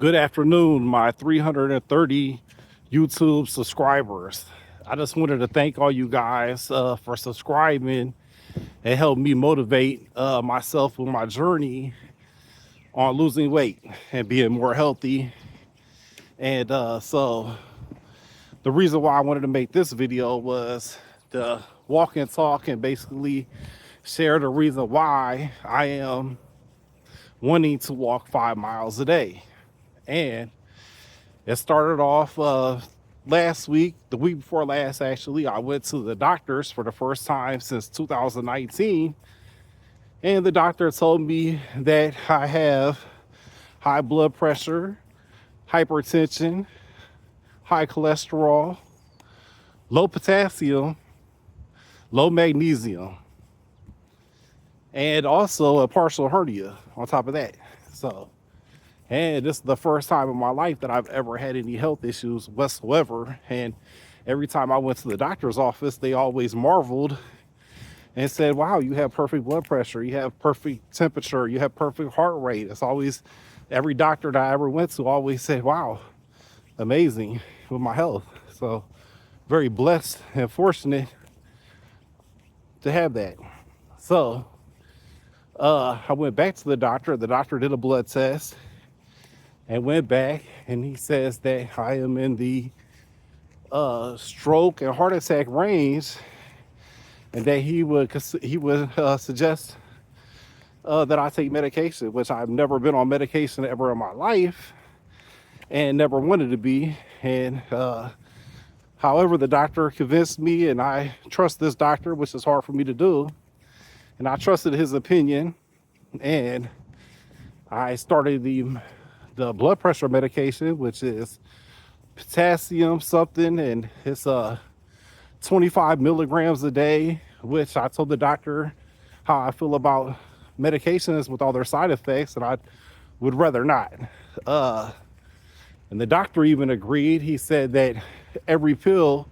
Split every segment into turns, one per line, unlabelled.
Good afternoon, my 330 YouTube subscribers. I just wanted to thank all you guys for subscribing and help me motivate myself with my journey on losing weight and being more healthy. And so the reason why I wanted to make this video was to walk and talk and basically share the reason why I am wanting to walk 5 miles a day. And it started off last week, the week before last, actually. I went to the doctors for the first time since 2019. And the doctor told me that I have high blood pressure, hypertension, high cholesterol, low potassium, low magnesium, and also a partial hernia on top of that. And this is the first time in my life that I've ever had any health issues whatsoever. And every time I went to the doctor's office, they always marveled and said, wow, you have perfect blood pressure, you have perfect temperature, you have perfect heart rate. It's always, every doctor that I ever went to always said, wow, amazing with my health. So very blessed and fortunate to have that. So I went back to the doctor. The doctor did a blood test and went back, and he says that I am in the stroke and heart attack range, and that he would suggest that I take medication, which I've never been on medication ever in my life and never wanted to be. And however, the doctor convinced me, and I trust this doctor, which is hard for me to do, and I trusted his opinion, and I started the blood pressure medication, which is potassium something, and it's 25 milligrams a day, which I told the doctor how I feel about medications with all their side effects, and I would rather not. And the doctor even agreed. He said that every pill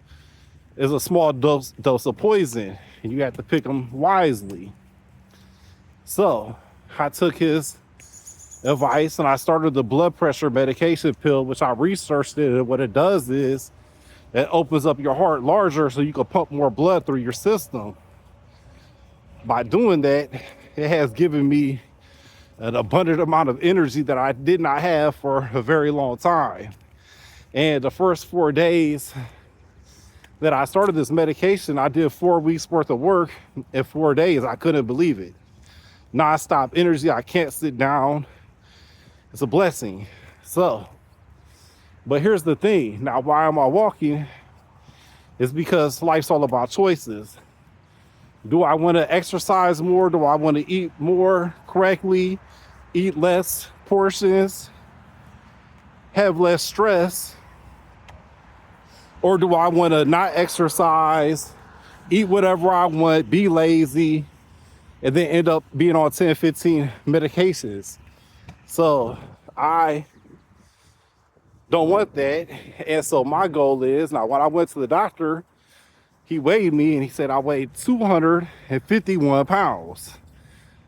is a small dose of poison, and you have to pick them wisely. So I took his advice and I started the blood pressure medication pill, which I researched it, and what it does is it opens up your heart larger so you can pump more blood through your system. By doing that, it has given me an abundant amount of energy that I did not have for a very long time. And the first 4 days that I started this medication, I did 4 weeks worth of work in 4 days. I couldn't believe it. Non-stop energy. I can't sit down. It's a blessing. So, but here's the thing. Now, why am I walking? It's because life's all about choices. Do I want to exercise more? Do I want to eat more correctly? Eat less portions? Have less stress? Or do I want to not exercise, eat whatever I want, be lazy, and then end up being on 10, 15 medications? So I don't want that. And so my goal is, now when I went to the doctor, he weighed me and he said I weighed 251 pounds,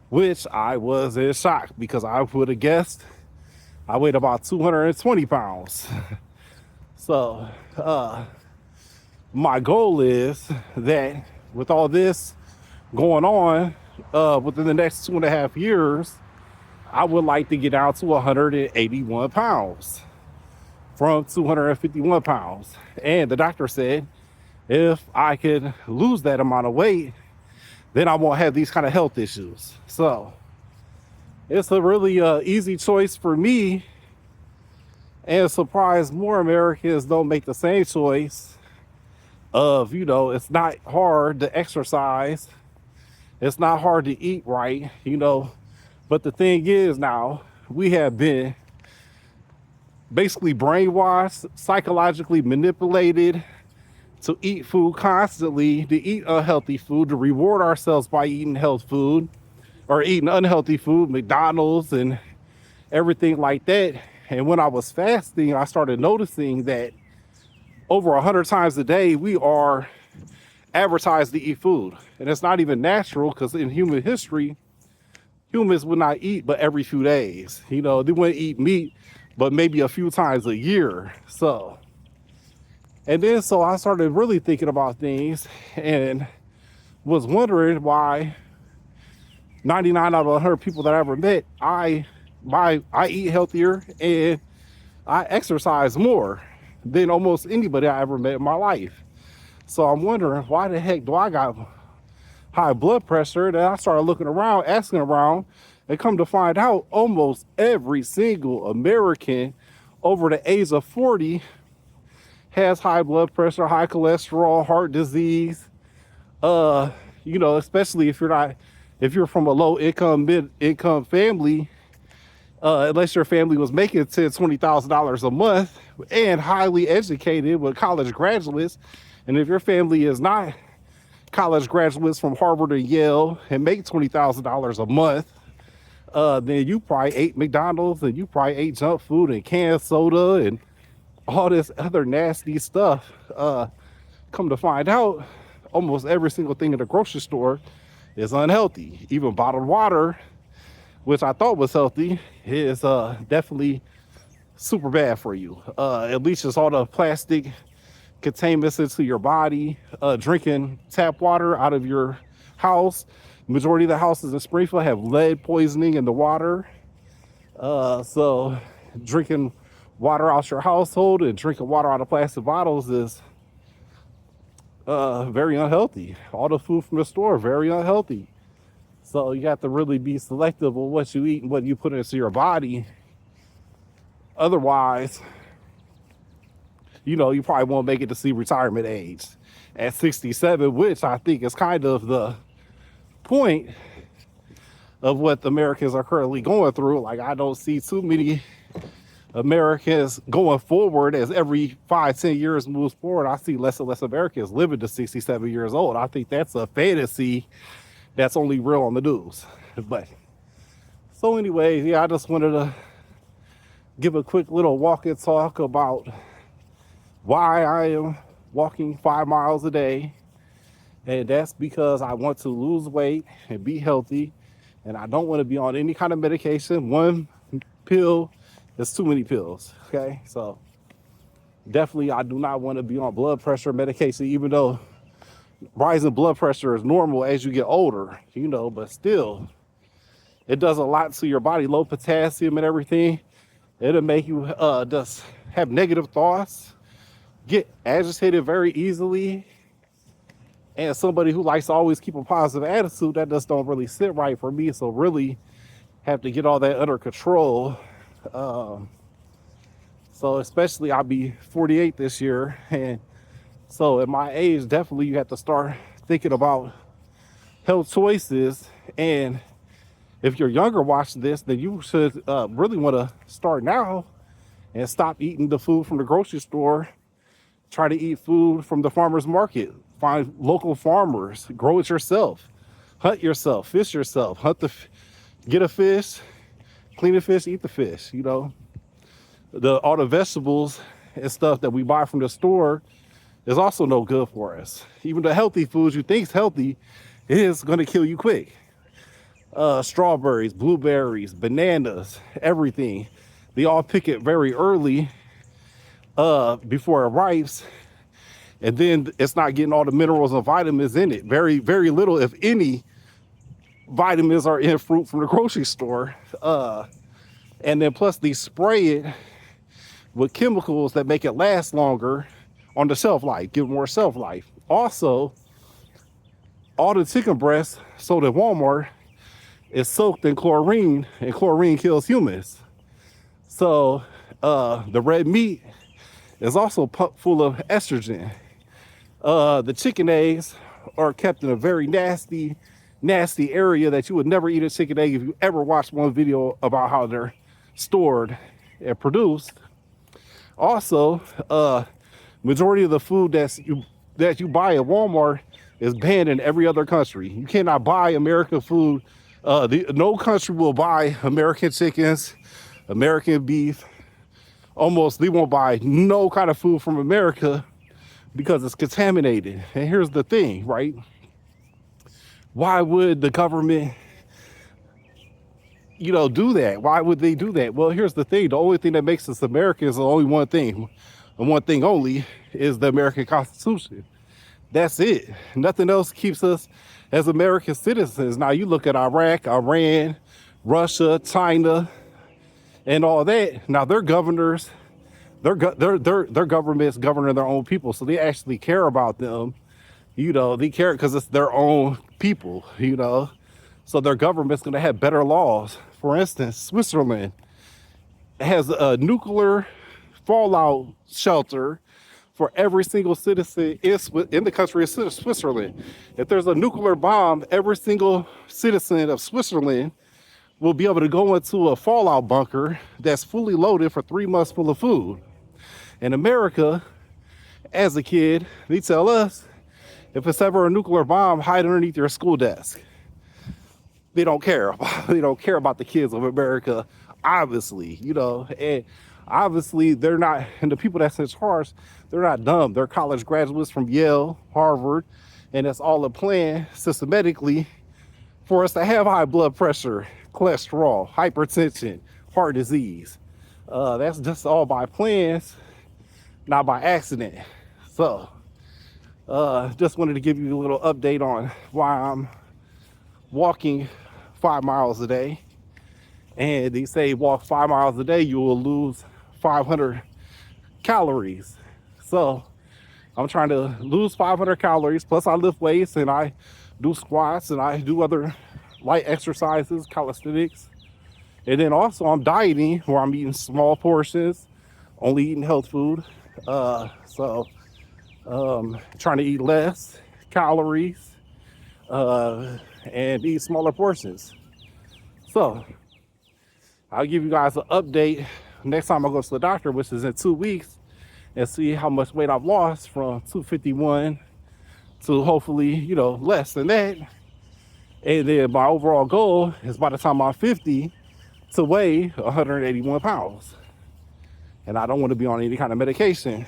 which I was in shock because I would have guessed I weighed about 220 pounds. So my goal is that with all this going on within the next 2.5 years, I would like to get down to 181 pounds from 251 pounds. And the doctor said, if I could lose that amount of weight, then I won't have these kind of health issues. So it's a really easy choice for me, and surprise more Americans don't make the same choice of, it's not hard to exercise. It's not hard to eat right, But the thing is, now we have been basically brainwashed, psychologically manipulated to eat food constantly, to eat unhealthy food, to reward ourselves by eating health food or eating unhealthy food, McDonald's and everything like that. And when I was fasting, I started noticing that over 100 times a day, we are advertised to eat food. And it's not even natural, because in human history, humans would not eat but every few days. They wouldn't eat meat but maybe a few times a year. So, and then so I started really thinking about things and was wondering why 99 out of 100 people that I ever met, I eat healthier and I exercise more than almost anybody I ever met in my life. So I'm wondering, why the heck do I got high blood pressure? Then I started looking around, asking around, and come to find out almost every single American over the age of 40 has high blood pressure, high cholesterol, heart disease. Especially if you're from a low income, mid income family, unless your family was making $10,000-$20,000 a month and highly educated with college graduates. And if your family is not college graduates from Harvard or Yale and make $20,000 a month, then you probably ate McDonald's and you probably ate junk food and canned soda and all this other nasty stuff. Come to find out, almost every single thing in the grocery store is unhealthy. Even bottled water, which I thought was healthy, is definitely super bad for you. It leaches all the plastic contaminants into your body. Drinking tap water out of your house. Majority of the houses in Springfield have lead poisoning in the water. So drinking water out your household and drinking water out of plastic bottles is very unhealthy. All the food from the store, very unhealthy. So you have to really be selective with what you eat and what you put into your body. Otherwise, you probably won't make it to see retirement age at 67, which I think is kind of the point of what Americans are currently going through. Like, I don't see too many Americans going forward. As every 5-10 years moves forward, I see less and less Americans living to 67 years old. I think that's a fantasy that's only real on the news. But so anyways, yeah, I just wanted to give a quick little walk and talk about why I am walking 5 miles a day. And that's because I want to lose weight and be healthy. And I don't want to be on any kind of medication. One pill is too many pills. Okay. So definitely I do not want to be on blood pressure medication, even though rising blood pressure is normal as you get older, but still it does a lot to your body. Low potassium and everything. It'll make you just have negative thoughts, get agitated very easily. And somebody who likes to always keep a positive attitude, that just don't really sit right for me. So really have to get all that under control. So especially I'll be 48 this year. And so at my age, definitely you have to start thinking about health choices. And if you're younger watching this, then you should really want to start now and stop eating the food from the grocery store. Try to eat food from the farmer's market. Find local farmers, grow it yourself, hunt yourself, fish yourself, get a fish, clean the fish, eat the fish. All the vegetables and stuff that we buy from the store is also no good for us. Even the healthy foods you think is healthy is going to kill you quick. Strawberries, blueberries, bananas, everything. They all pick it very early before it ripes. And then it's not getting all the minerals and vitamins in it. Very, very little, if any, vitamins are in fruit from the grocery store. And then plus they spray it with chemicals that make it last longer on the shelf life, give more shelf life. Also, all the chicken breasts sold at Walmart is soaked in chlorine, and chlorine kills humans. So the red meat is also full of estrogen. The chicken eggs are kept in a very nasty area that you would never eat a chicken egg if you ever watched one video about how they're stored and produced. Also, majority of the food that you buy at Walmart is banned in every other country. You cannot buy American food. No country will buy American chickens, American beef. Almost they won't buy no kind of food from America because it's contaminated. And here's the thing, right? Why would the government do that? Why would they do that? Well, here's the thing. The only thing that makes us American is the only one thing. And one thing only is the American Constitution. That's it. Nothing else keeps us as American citizens. Now you look at Iraq, Iran, Russia, China, and all that. Now their governors, their governments governing their own people, so they actually care about them. They care because it's their own people. So their government's going to have better laws. For instance, Switzerland has a nuclear fallout shelter for every single citizen in the country of Switzerland. If there's a nuclear bomb, every single citizen of Switzerland will be able to go into a fallout bunker that's fully loaded for 3 months full of food. In America, as a kid, they tell us, if it's ever a nuclear bomb, hide underneath your school desk. They don't care. They don't care about the kids of America, obviously, and obviously they're not, and the people that's in charge, they're not dumb. They're college graduates from Yale, Harvard, and it's all a plan systematically for us to have high blood pressure, cholesterol, hypertension, heart disease. That's just all by plans, not by accident. So, just wanted to give you a little update on why I'm walking 5 miles a day. And they say walk 5 miles a day, you will lose 500 calories. So I'm trying to lose 500 calories, plus I lift weights and I do squats and I do other light exercises, calisthenics. And then also I'm dieting, where I'm eating small portions, only eating health food. Trying to eat less calories and eat smaller portions. So I'll give you guys an update next time I go to the doctor, which is in 2 weeks, and see how much weight I've lost from 251 to hopefully, less than that. And then my overall goal is, by the time I'm 50, to weigh 181 pounds. And I don't want to be on any kind of medication.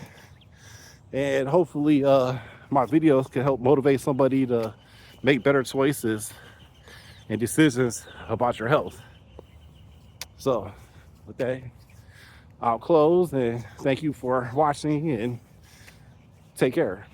And hopefully my videos can help motivate somebody to make better choices and decisions about your health. So, okay, I'll close and thank you for watching and take care.